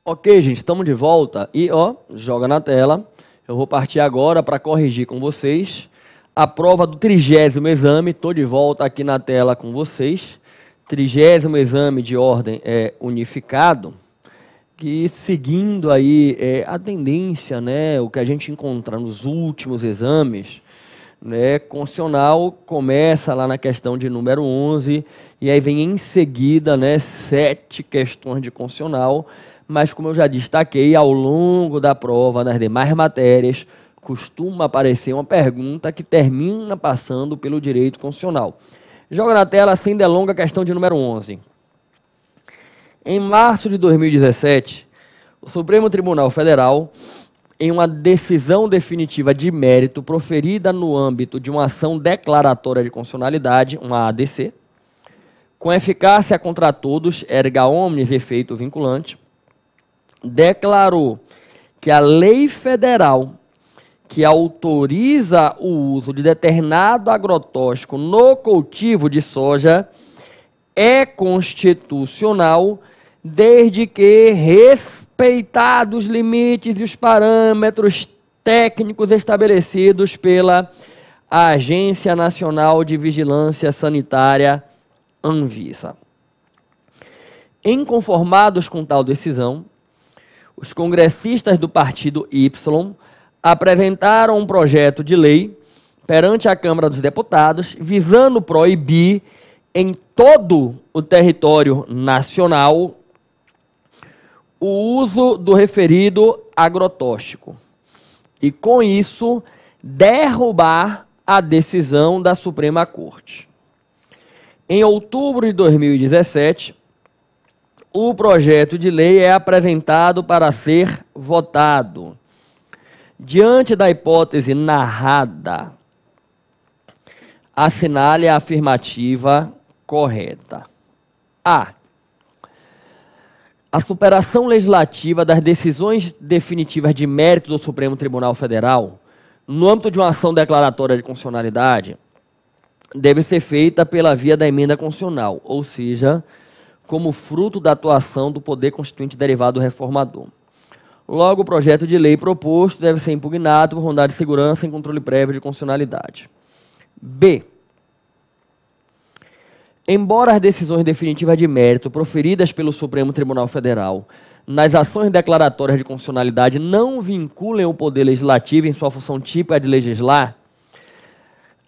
Ok, gente, estamos de volta e, ó, joga na tela. Eu vou partir agora para corrigir com vocês a prova do 30º exame. Estou de volta aqui na tela com vocês. 30º exame de ordem unificado, que seguindo aí a tendência, né, o que a gente encontra nos últimos exames, né, constitucional começa lá na questão de número 11 e aí vem em seguida, né, 7 questões de constitucional. Mas, como eu já destaquei, ao longo da prova, nas demais matérias, costuma aparecer uma pergunta que termina passando pelo direito constitucional. Joga na tela, sem delonga, a questão de número 11. Em março de 2017, o Supremo Tribunal Federal, em uma decisão definitiva de mérito proferida no âmbito de uma ação declaratória de constitucionalidade, uma ADC, com eficácia contra todos, erga omnes efeito vinculante, declarou que a lei federal que autoriza o uso de determinado agrotóxico no cultivo de soja é constitucional desde que respeitados os limites e os parâmetros técnicos estabelecidos pela Agência Nacional de Vigilância Sanitária, Anvisa. Inconformados com tal decisão, os congressistas do partido Y apresentaram um projeto de lei perante a Câmara dos Deputados visando proibir em todo o território nacional o uso do referido agrotóxico e, com isso, derrubar a decisão da Suprema Corte. Em outubro de 2017, o projeto de lei é apresentado para ser votado. Diante da hipótese narrada, assinale a afirmativa correta. A. A superação legislativa das decisões definitivas de mérito do Supremo Tribunal Federal, no âmbito de uma ação declaratória de constitucionalidade, deve ser feita pela via da emenda constitucional, ou seja, como fruto da atuação do poder constituinte derivado do reformador. Logo, o projeto de lei proposto deve ser impugnado por rondar de segurança em controle prévio de constitucionalidade. B. Embora as decisões definitivas de mérito proferidas pelo Supremo Tribunal Federal nas ações declaratórias de constitucionalidade não vinculem o Poder Legislativo em sua função típica de legislar,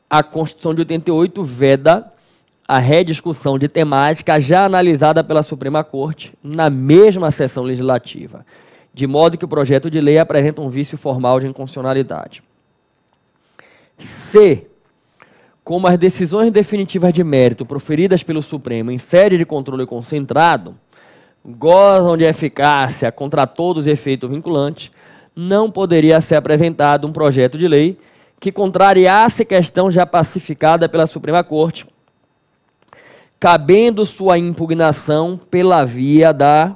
a Constituição de 88 veda a rediscussão de temática já analisada pela Suprema Corte na mesma sessão legislativa, de modo que o projeto de lei apresenta um vício formal de inconstitucionalidade. C. Como as decisões definitivas de mérito proferidas pelo Supremo em sede de controle concentrado gozam de eficácia contra todos os efeitos vinculantes, não poderia ser apresentado um projeto de lei que contrariasse questão já pacificada pela Suprema Corte, cabendo sua impugnação pela via da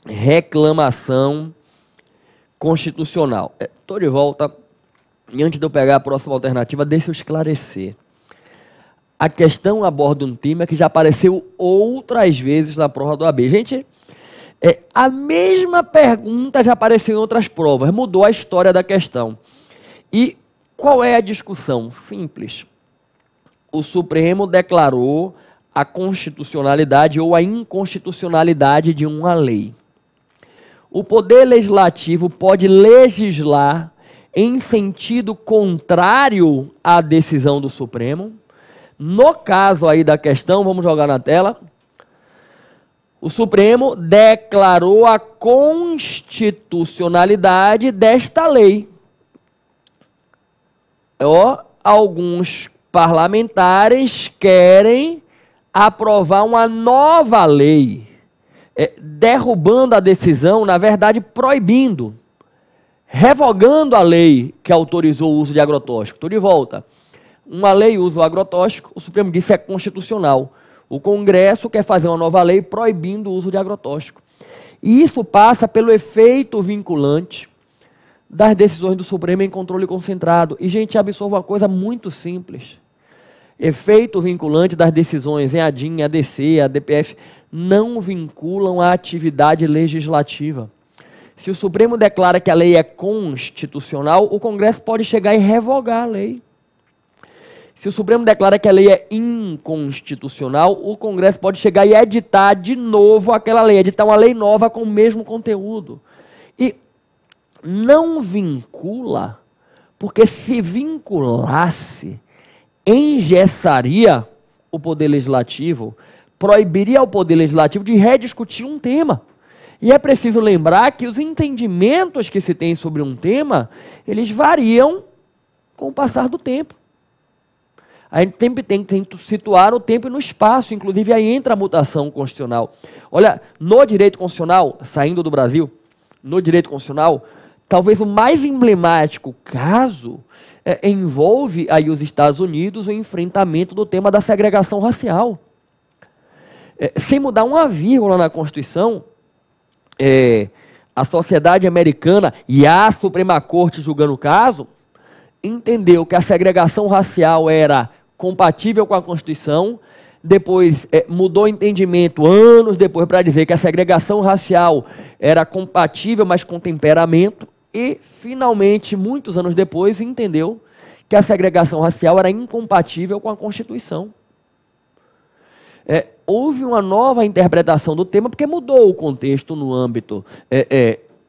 reclamação constitucional. Estou de volta. E antes de eu pegar a próxima alternativa, deixa eu esclarecer. A questão aborda um tema que já apareceu outras vezes na prova do AB. Gente, a mesma pergunta já apareceu em outras provas, mudou a história da questão. E qual é a discussão? Simples. O Supremo declarou a constitucionalidade ou a inconstitucionalidade de uma lei. O Poder Legislativo pode legislar em sentido contrário à decisão do Supremo. No caso aí da questão, vamos jogar na tela, o Supremo declarou a constitucionalidade desta lei. Alguns parlamentares querem aprovar uma nova lei, derrubando a decisão, na verdade, proibindo, revogando a lei que autorizou o uso de agrotóxico. Estou de volta. Uma lei usa o agrotóxico, o Supremo disse é constitucional. O Congresso quer fazer uma nova lei proibindo o uso de agrotóxico. E isso passa pelo efeito vinculante das decisões do Supremo em controle concentrado. E, gente, absorva uma coisa muito simples. Efeito vinculante das decisões em ADIM, ADC, ADPF, não vinculam a atividade legislativa. Se o Supremo declara que a lei é constitucional, o Congresso pode chegar e revogar a lei. Se o Supremo declara que a lei é inconstitucional, o Congresso pode chegar e editar de novo aquela lei, editar uma lei nova com o mesmo conteúdo. E não vincula, porque se vinculasse, engessaria o Poder Legislativo, proibiria ao Poder Legislativo de rediscutir um tema. E é preciso lembrar que os entendimentos que se tem sobre um tema, eles variam com o passar do tempo. A gente sempre tem que situar no tempo e no espaço, inclusive aí entra a mutação constitucional. Olha, no direito constitucional, saindo do Brasil, no direito constitucional, talvez o mais emblemático caso envolve aí os Estados Unidos, o enfrentamento do tema da segregação racial. Sem mudar uma vírgula na Constituição, a sociedade americana e a Suprema Corte julgando o caso, entendeu que a segregação racial era compatível com a Constituição, depois mudou o entendimento anos depois para dizer que a segregação racial era compatível, mas com temperamento, e finalmente, muitos anos depois, entendeu que a segregação racial era incompatível com a Constituição. Houve uma nova interpretação do tema porque mudou o contexto no âmbito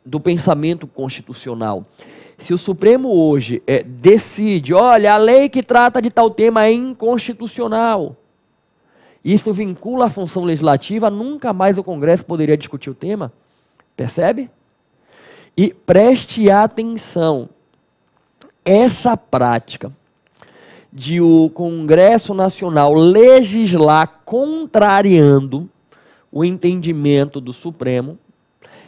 do pensamento constitucional. Se o Supremo hoje decide, olha, a lei que trata de tal tema é inconstitucional, isso vincula a função legislativa, nunca mais o Congresso poderia discutir o tema, percebe? E preste atenção, essa prática de o Congresso Nacional legislar contrariando o entendimento do Supremo.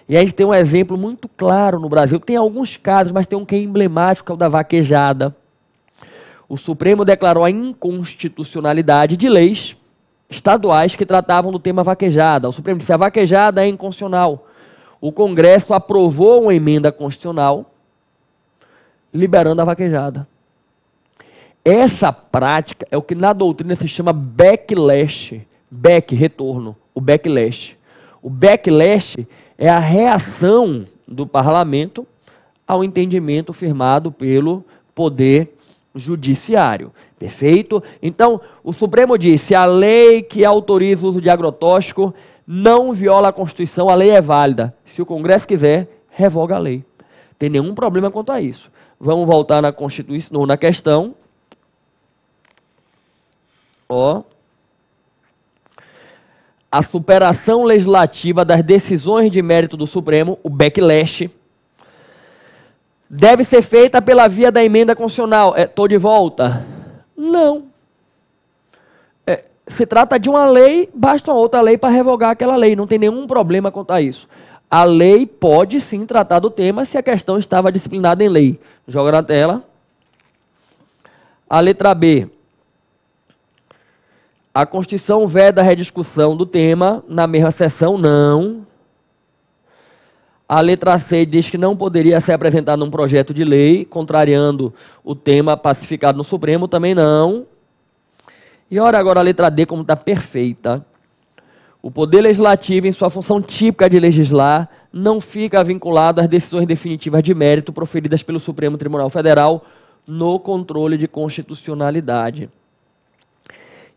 E a gente tem um exemplo muito claro no Brasil, que tem alguns casos, mas tem um que é emblemático, que é o da vaquejada. O Supremo declarou a inconstitucionalidade de leis estaduais que tratavam do tema vaquejada. O Supremo disse que a vaquejada é inconstitucional. O Congresso aprovou uma emenda constitucional liberando a vaquejada. Essa prática é o que na doutrina se chama backlash. Back, retorno. O backlash. O backlash é a reação do parlamento ao entendimento firmado pelo Poder Judiciário. Perfeito? Então, o Supremo disse, a lei que autoriza o uso de agrotóxico não viola a Constituição, a lei é válida. Se o Congresso quiser, revoga a lei. Não tem nenhum problema quanto a isso. Vamos voltar na Constituição, na questão. A superação legislativa das decisões de mérito do Supremo, o backlash, deve ser feita pela via da emenda constitucional. Estou de volta? Não. Se trata de uma lei, basta uma outra lei para revogar aquela lei. Não tem nenhum problema quanto a isso. A lei pode sim tratar do tema se a questão estava disciplinada em lei. Joga na tela. A letra B. A Constituição veda a rediscussão do tema na mesma sessão? Não. A letra C diz que não poderia ser apresentado um projeto de lei, contrariando o tema pacificado no Supremo? Também não. E olha agora a letra D como está perfeita. O Poder Legislativo, em sua função típica de legislar, não fica vinculado às decisões definitivas de mérito proferidas pelo Supremo Tribunal Federal no controle de constitucionalidade.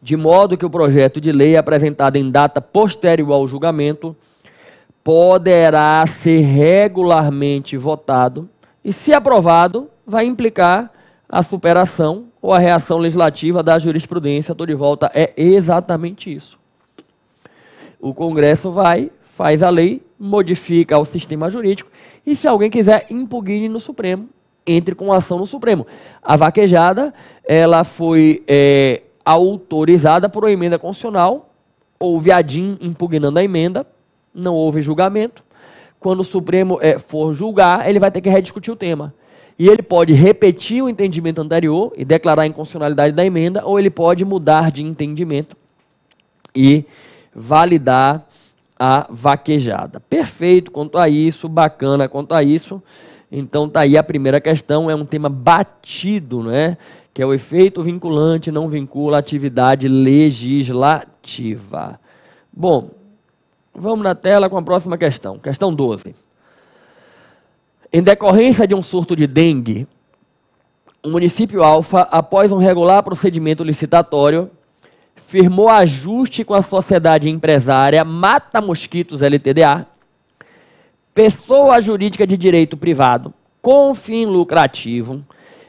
De modo que o projeto de lei apresentado em data posterior ao julgamento poderá ser regularmente votado e, se aprovado, vai implicar a superação ou a reação legislativa da jurisprudência. Estou de volta, é exatamente isso. O Congresso faz a lei, modifica o sistema jurídico e, se alguém quiser impugnar no Supremo, entre com ação no Supremo. A vaquejada, ela foi autorizada por uma emenda constitucional, houve ADIM impugnando a emenda, não houve julgamento. Quando o Supremo for julgar, ele vai ter que rediscutir o tema. E ele pode repetir o entendimento anterior e declarar a inconstitucionalidade da emenda, ou ele pode mudar de entendimento e validar a vaquejada. Perfeito quanto a isso, bacana quanto a isso. Então tá aí a primeira questão, é um tema batido, né? Que é o efeito vinculante não vincula a atividade legislativa. Bom, Vamos na tela com a próxima questão. Questão 12. Em decorrência de um surto de dengue, o município Alfa, após um regular procedimento licitatório, firmou ajuste com a sociedade empresária Mata Mosquitos LTDA, pessoa jurídica de direito privado, com fim lucrativo,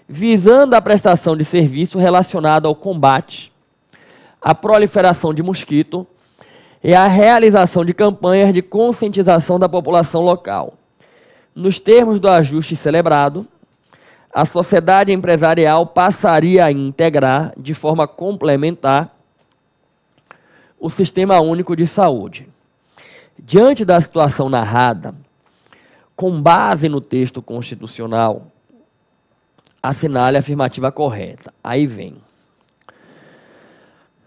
visando a prestação de serviço relacionado ao combate à proliferação de mosquito e à realização de campanhas de conscientização da população local. Nos termos do ajuste celebrado, a sociedade empresarial passaria a integrar, de forma complementar, o Sistema Único de Saúde. Diante da situação narrada, com base no texto constitucional, assinale a afirmativa correta. Aí vem.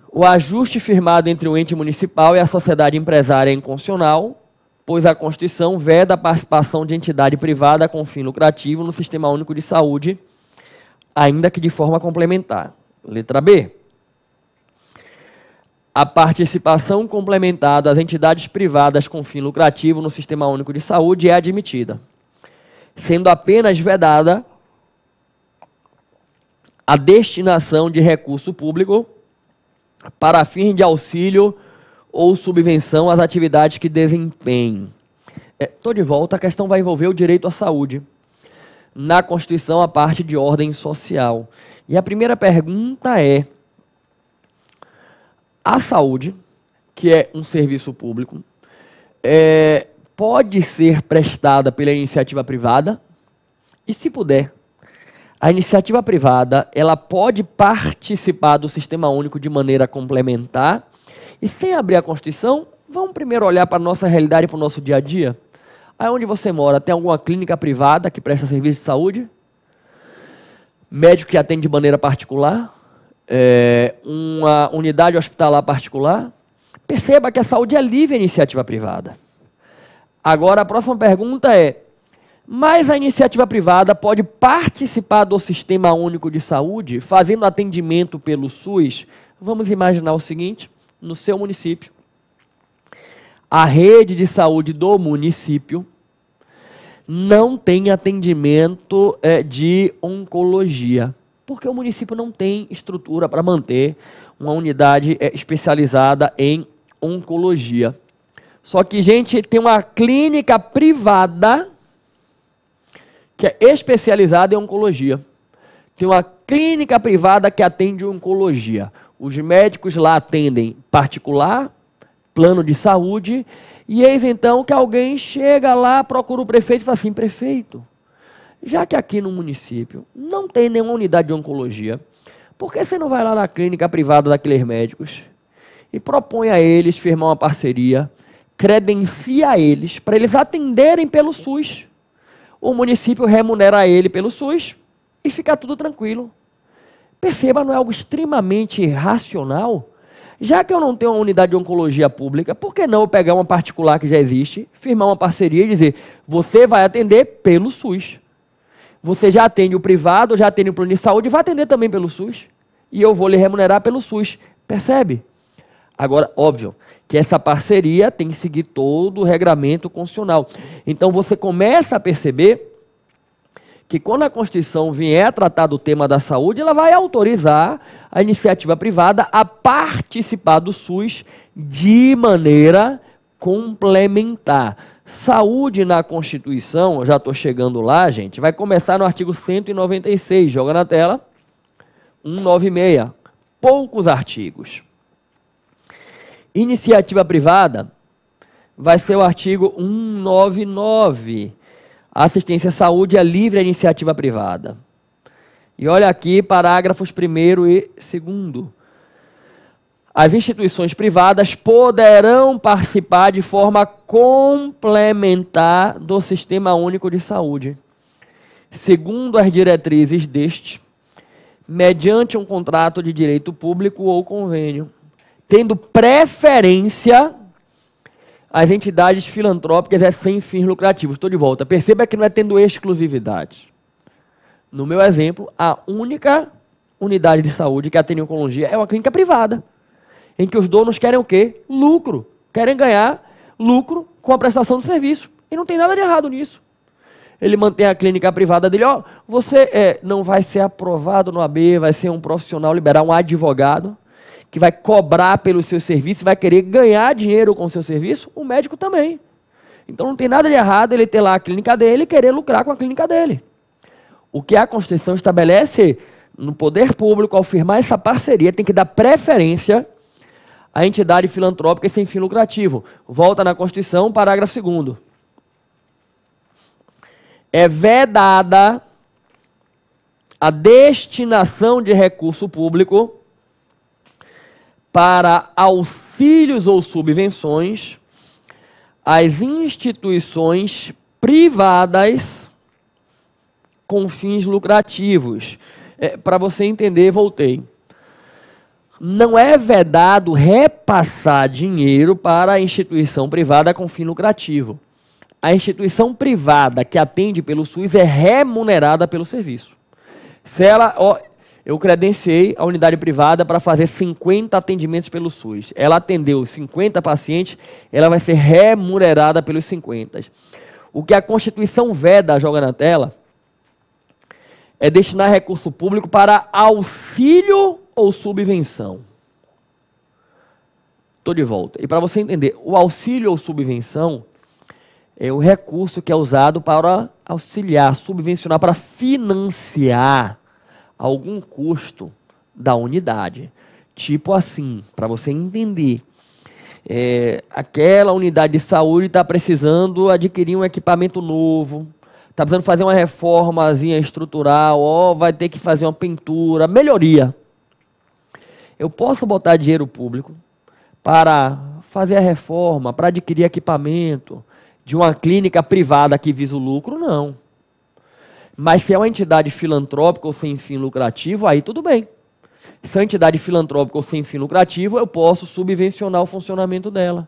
O ajuste firmado entre o ente municipal e a sociedade empresária é inconstitucional, pois a Constituição veda a participação de entidade privada com fim lucrativo no Sistema Único de Saúde, ainda que de forma complementar. Letra B. A participação complementar das entidades privadas com fim lucrativo no Sistema Único de Saúde é admitida, sendo apenas vedada a destinação de recurso público para fins de auxílio ou subvenção às atividades que desempenhem. Estou de volta, a questão vai envolver o direito à saúde. Na Constituição, a parte de ordem social. E a primeira pergunta é: a saúde, que é um serviço público, pode ser prestada pela iniciativa privada? E se puder, a iniciativa privada, ela pode participar do Sistema Único de maneira complementar? E sem abrir a Constituição, vamos primeiro olhar para a nossa realidade e para o nosso dia a dia? Aí onde você mora, tem alguma clínica privada que presta serviço de saúde? Médico que atende de maneira particular? Uma unidade hospitalar particular? Perceba que a saúde é livre à iniciativa privada. Agora a próxima pergunta é: mas a iniciativa privada pode participar do Sistema Único de Saúde, fazendo atendimento pelo SUS? Vamos imaginar o seguinte: no seu município, a rede de saúde do município não tem atendimento de oncologia, porque o município não tem estrutura para manter uma unidade especializada em oncologia. Só que, gente, tem uma clínica privada que é especializada em oncologia. Tem uma clínica privada que atende oncologia. Os médicos lá atendem particular, plano de saúde, e eis então que alguém chega lá, procura o prefeito e fala assim: prefeito, já que aqui no município não tem nenhuma unidade de oncologia, por que você não vai lá na clínica privada daqueles médicos e propõe a eles firmar uma parceria, credencia eles para eles atenderem pelo SUS? O município remunera ele pelo SUS e fica tudo tranquilo. Perceba, não é algo extremamente racional? Já que eu não tenho uma unidade de oncologia pública, por que não eu pegar uma particular que já existe, firmar uma parceria e dizer: você vai atender pelo SUS. Você já atende o privado, já atende o plano de saúde, vai atender também pelo SUS. E eu vou lhe remunerar pelo SUS. Percebe? Agora, óbvio que essa parceria tem que seguir todo o regramento constitucional. Então você começa a perceber que quando a Constituição vier a tratar do tema da saúde, ela vai autorizar a iniciativa privada a participar do SUS de maneira complementar. Saúde na Constituição, eu já estou chegando lá, gente, vai começar no artigo 196, joga na tela, 196, poucos artigos. Iniciativa privada vai ser o artigo 199, assistência à saúde é livre à iniciativa privada. E olha aqui, parágrafos 1º e 2º. As instituições privadas poderão participar de forma complementar do Sistema Único de Saúde, segundo as diretrizes deste, mediante um contrato de direito público ou convênio, tendo preferência as entidades filantrópicas sem fins lucrativos. Estou de volta. Perceba que não é tendo exclusividade. No meu exemplo, a única unidade de saúde que atende oncologia é uma clínica privada, em que os donos querem o quê? Lucro. Querem ganhar lucro com a prestação do serviço. E não tem nada de errado nisso. Ele mantém a clínica privada dele, ó, você não vai ser aprovado no AB, vai ser um profissional liberal, um advogado, que vai cobrar pelo seu serviço, vai querer ganhar dinheiro com o seu serviço, o médico também. Então não tem nada de errado ele ter lá a clínica dele e querer lucrar com a clínica dele. O que a Constituição estabelece no poder público, ao firmar essa parceria, tem que dar preferência à entidade filantrópica sem fim lucrativo. Volta na Constituição, parágrafo 2º. É vedada a destinação de recurso público para auxílios ou subvenções às instituições privadas com fins lucrativos. Para você entender, voltei. Não é vedado repassar dinheiro para a instituição privada com fim lucrativo. A instituição privada que atende pelo SUS é remunerada pelo serviço. Se ela, eu credenciei a unidade privada para fazer 50 atendimentos pelo SUS. Ela atendeu 50 pacientes, ela vai ser remunerada pelos 50. O que a Constituição veda, joga na tela, é destinar recurso público para auxílio ou subvenção. Estou de volta. E para você entender, o auxílio ou subvenção é o recurso que é usado para auxiliar, subvencionar, para financiar algum custo da unidade. Tipo assim, para você entender, aquela unidade de saúde está precisando adquirir um equipamento novo, está precisando fazer uma reformazinha estrutural, vai ter que fazer uma pintura, melhoria. Eu posso botar dinheiro público para fazer a reforma, para adquirir equipamento de uma clínica privada que visa o lucro? Não. Mas se é uma entidade filantrópica ou sem fim lucrativo, aí tudo bem. Se é uma entidade filantrópica ou sem fim lucrativo, eu posso subvencionar o funcionamento dela.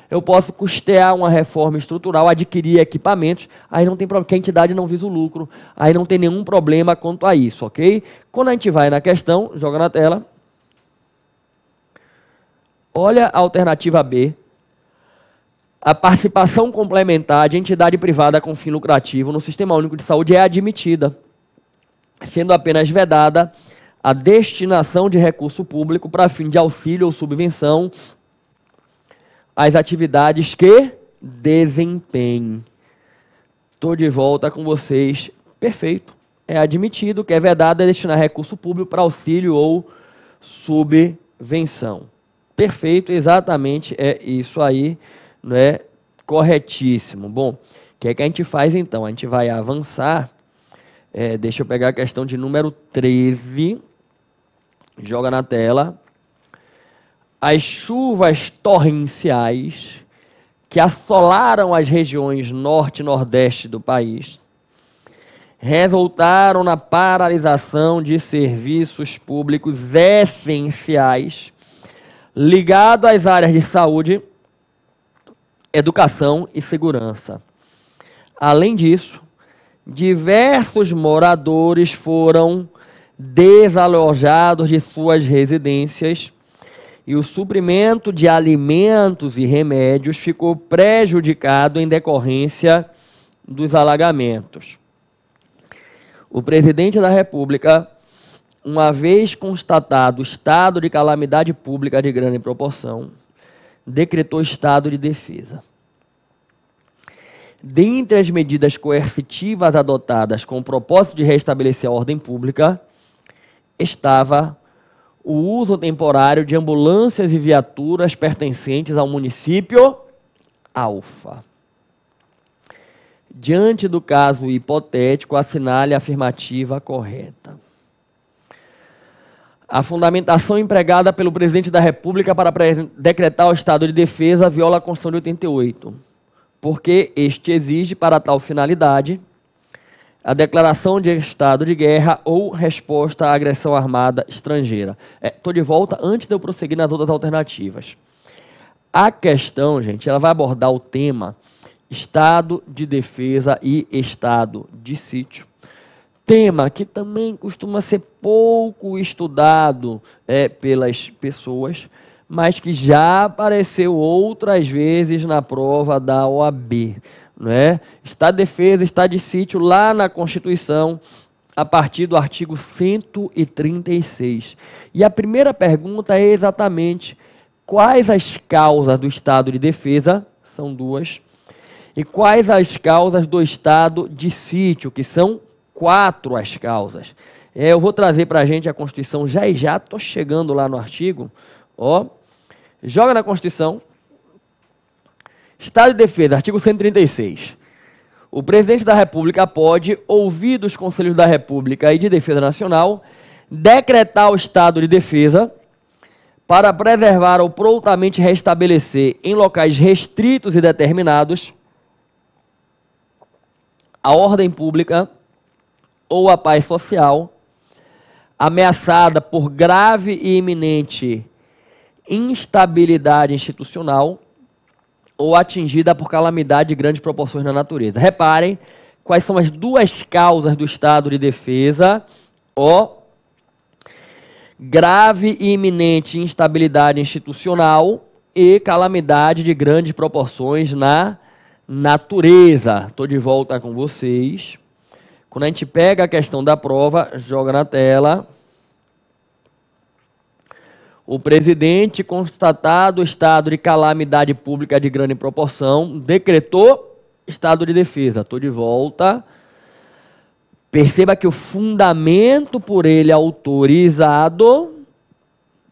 Eu posso custear uma reforma estrutural, adquirir equipamentos, aí não tem problema, porque a entidade não visa o lucro, aí não tem nenhum problema quanto a isso, ok? Quando a gente vai na questão, joga na tela. Olha a alternativa B. A participação complementar de entidade privada com fim lucrativo no Sistema Único de Saúde é admitida, sendo apenas vedada a destinação de recurso público para fim de auxílio ou subvenção às atividades que desempenhem. Estou de volta com vocês. Perfeito. É admitido que é vedado destinar recurso público para auxílio ou subvenção. Perfeito, exatamente é isso aí. Não é corretíssimo. Bom, o que é que a gente faz então? A gente vai avançar. Deixa eu pegar a questão de número 13. Joga na tela. As chuvas torrenciais que assolaram as regiões norte e nordeste do país resultaram na paralisação de serviços públicos essenciais ligados às áreas de saúde, educação e segurança. Além disso, diversos moradores foram desalojados de suas residências e o suprimento de alimentos e remédios ficou prejudicado em decorrência dos alagamentos. O presidente da República, uma vez constatado o estado de calamidade pública de grande proporção, decretou estado de defesa. Dentre as medidas coercitivas adotadas com o propósito de restabelecer a ordem pública, estava o uso temporário de ambulâncias e viaturas pertencentes ao município Alfa. Diante do caso hipotético, assinale a afirmativa correta. A fundamentação empregada pelo presidente da República para decretar o estado de defesa viola a Constituição de 88, porque este exige, para tal finalidade, a declaração de estado de guerra ou resposta à agressão armada estrangeira. Estou de volta antes de eu prosseguir nas outras alternativas. A questão, gente, ela vai abordar o tema estado de defesa e estado de sítio. Tema que também costuma ser pouco estudado pelas pessoas, mas que já apareceu outras vezes na prova da OAB. Né? Estado de defesa, estado de sítio, lá na Constituição, a partir do artigo 136. E a primeira pergunta é exatamente quais as causas do estado de defesa, são duas, e quais as causas do estado de sítio, que são 4 as causas. Eu vou trazer para a gente a Constituição já e já, estou chegando lá no artigo, ó, joga na Constituição, estado de defesa, artigo 136. O presidente da República pode, ouvidos os Conselhos da República e de Defesa Nacional, decretar o estado de defesa para preservar ou prontamente restabelecer em locais restritos e determinados a ordem pública ou a paz social, ameaçada por grave e iminente instabilidade institucional ou atingida por calamidade de grandes proporções na natureza. Reparem quais são as duas causas do estado de defesa: grave e iminente instabilidade institucional e calamidade de grandes proporções na natureza. Estou de volta com vocês. Quando a gente pega a questão da prova, joga na tela. O presidente, constatado o estado de calamidade pública de grande proporção, decretou estado de defesa. Estou de volta. Perceba que o fundamento por ele autorizado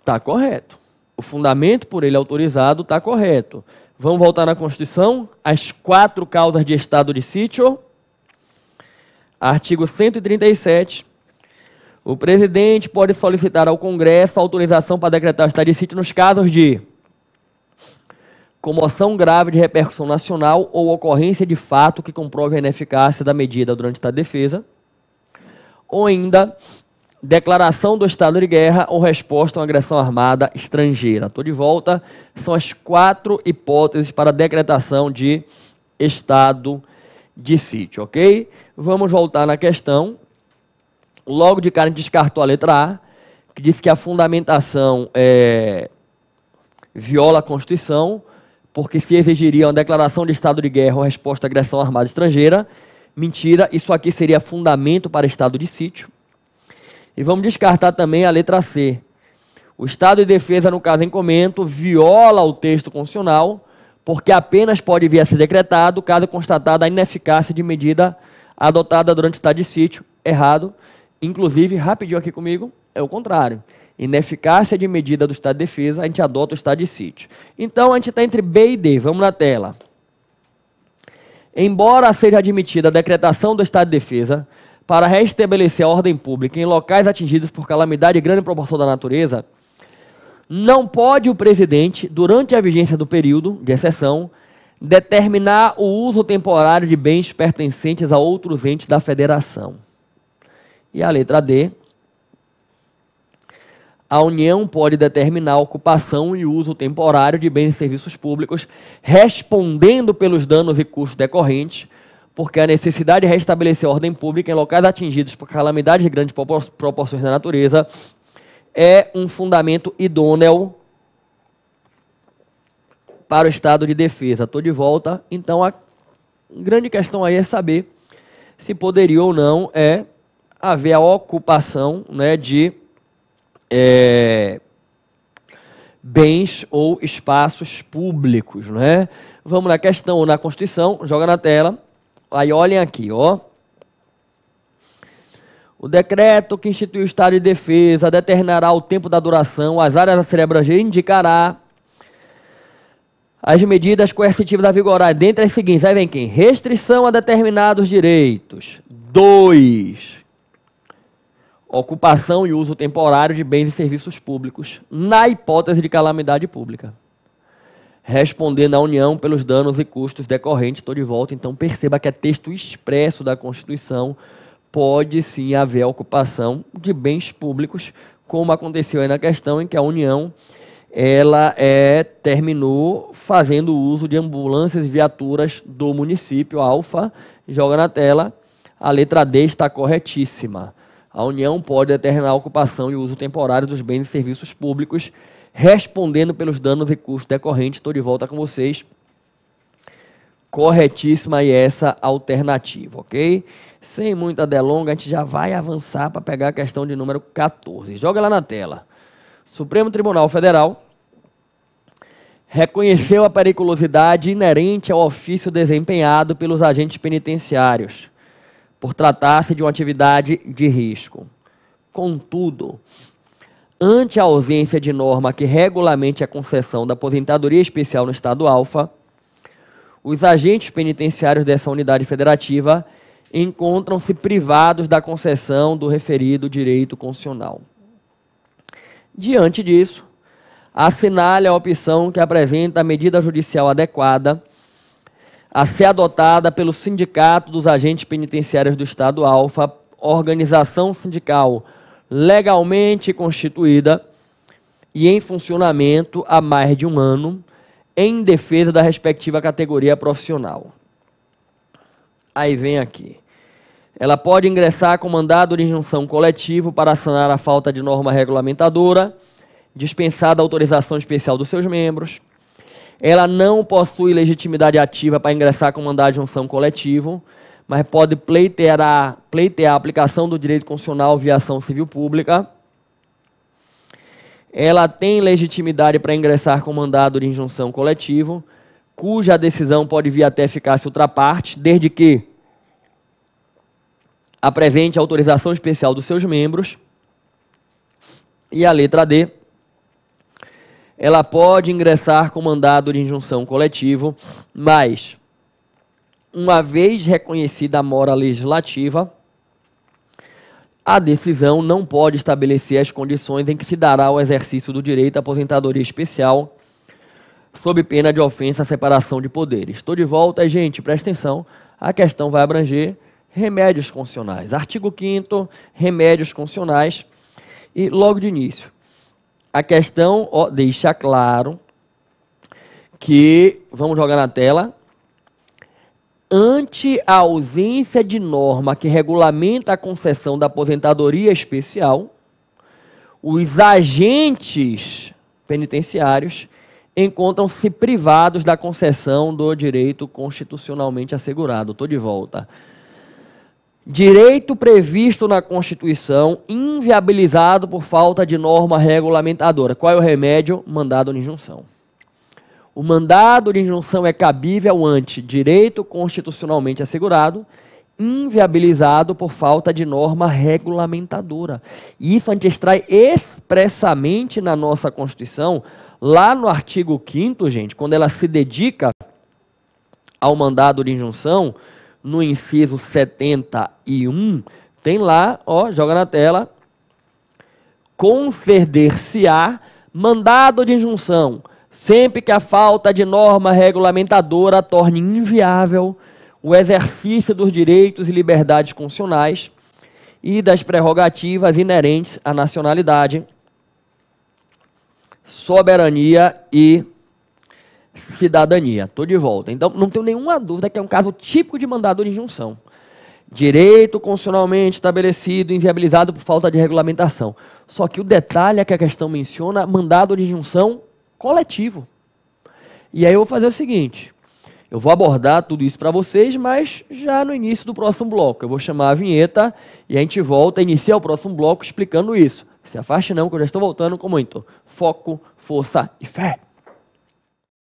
está correto. O fundamento por ele autorizado está correto. Vamos voltar na Constituição. As 4 causas de estado de sítio. Artigo 137. O presidente pode solicitar ao Congresso autorização para decretar o estado de sítio nos casos de comoção grave de repercussão nacional ou ocorrência de fato que comprove a ineficácia da medida durante o estado de defesa, ou ainda declaração do estado de guerra ou resposta a uma agressão armada estrangeira. Estou de volta. São as 4 hipóteses para a decretação de estado de sítio, ok? Vamos voltar na questão. Logo de cara a gente descartou a letra A, que diz que a fundamentação viola a Constituição, porque se exigiria uma declaração de estado de guerra ou resposta à agressão armada estrangeira. Mentira, isso aqui seria fundamento para estado de sítio. E vamos descartar também a letra C. O estado de defesa, no caso em comento, viola o texto constitucional, porque apenas pode vir a ser decretado caso constatada a ineficácia de medida adotada durante o estado de sítio. Errado. Inclusive, rapidinho aqui comigo, é o contrário. Ineficácia de medida do estado de defesa, a gente adota o estado de sítio. Então, a gente está entre B e D. Vamos na tela. Embora seja admitida a decretação do estado de defesa para restabelecer a ordem pública em locais atingidos por calamidade de grande proporção da natureza, não pode o presidente, durante a vigência do período de exceção, determinar o uso temporário de bens pertencentes a outros entes da federação. E a letra D. A União pode determinar a ocupação e uso temporário de bens e serviços públicos, respondendo pelos danos e custos decorrentes, porque a necessidade de restabelecer a ordem pública em locais atingidos por calamidades de grandes proporções da natureza é um fundamento idôneo para o estado de defesa. Estou de volta. Então, a grande questão aí é saber se poderia ou não haver a ocupação, né, de bens ou espaços públicos, né? Vamos na questão, na Constituição, joga na tela. Aí olhem aqui, ó. O decreto que institui o estado de defesa determinará o tempo da duração, as áreas a serem abrangidas, indicará as medidas coercitivas a vigorar, dentre as seguintes. Aí vem quem? Restrição a determinados direitos. 2. Ocupação e uso temporário de bens e serviços públicos, na hipótese de calamidade pública. Respondendo à União pelos danos e custos decorrentes. Estou de volta, então perceba que é texto expresso da Constituição. Pode sim haver ocupação de bens públicos, como aconteceu aí na questão em que a União terminou fazendo uso de ambulâncias e viaturas do município. Alfa, joga na tela, a letra D está corretíssima. A União pode determinar a ocupação e uso temporário dos bens e serviços públicos, respondendo pelos danos e custos decorrentes. Estou de volta com vocês. Corretíssima e essa alternativa, ok? Sem muita delonga, a gente já vai avançar para pegar a questão de número 14. Joga lá na tela. Supremo Tribunal Federal reconheceu a periculosidade inerente ao ofício desempenhado pelos agentes penitenciários, por tratar-se de uma atividade de risco. Contudo, ante a ausência de norma que regulamente a concessão da aposentadoria especial no Estado Alfa, os agentes penitenciários dessa unidade federativa encontram-se privados da concessão do referido direito constitucional. Diante disso, assinale a opção que apresenta a medida judicial adequada a ser adotada pelo Sindicato dos Agentes Penitenciários do Estado Alfa, organização sindical legalmente constituída e em funcionamento há mais de um ano, em defesa da respectiva categoria profissional. Aí vem aqui. Ela pode ingressar com mandado de injunção coletivo para sanar a falta de norma regulamentadora, dispensada a autorização especial dos seus membros. Ela não possui legitimidade ativa para ingressar com mandado de injunção coletivo, mas pode pleitear a aplicação do direito constitucional via ação civil pública. Ela tem legitimidade para ingressar com mandado de injunção coletivo, cuja decisão pode vir até eficácia ultraparte, desde que apresente a autorização especial dos seus membros. E a letra D, ela pode ingressar com mandado de injunção coletivo, mas, uma vez reconhecida a mora legislativa, a decisão não pode estabelecer as condições em que se dará o exercício do direito à aposentadoria especial, sob pena de ofensa à separação de poderes. Estou de volta, gente, presta atenção, a questão vai abranger remédios constitucionais. Artigo 5º, remédios constitucionais, e logo de início, a questão deixa claro que, vamos jogar na tela, ante a ausência de norma que regulamenta a concessão da aposentadoria especial, os agentes penitenciários encontram-se privados da concessão do direito constitucionalmente assegurado. Estou de volta. Direito previsto na Constituição, inviabilizado por falta de norma regulamentadora. Qual é o remédio? Mandado de injunção. O mandado de injunção é cabível ante direito constitucionalmente assegurado, inviabilizado por falta de norma regulamentadora. E isso a gente extrai expressamente na nossa Constituição, lá no artigo 5º, gente, quando ela se dedica ao mandado de injunção, no inciso 71, tem lá, joga na tela, conceder-se-á mandado de injunção, sempre que a falta de norma regulamentadora torne inviável o exercício dos direitos e liberdades constitucionais e das prerrogativas inerentes à nacionalidade, soberania e cidadania. Estou de volta. Então, não tenho nenhuma dúvida que é um caso típico de mandado de injunção. Direito constitucionalmente estabelecido, inviabilizado por falta de regulamentação. Só que o detalhe é que a questão menciona mandado de injunção coletivo. E aí eu vou fazer o seguinte, eu vou abordar tudo isso para vocês, mas já no início do próximo bloco. Eu vou chamar a vinheta e a gente volta a iniciar o próximo bloco explicando isso. Se afaste não, que eu já estou voltando com muito foco, força e fé.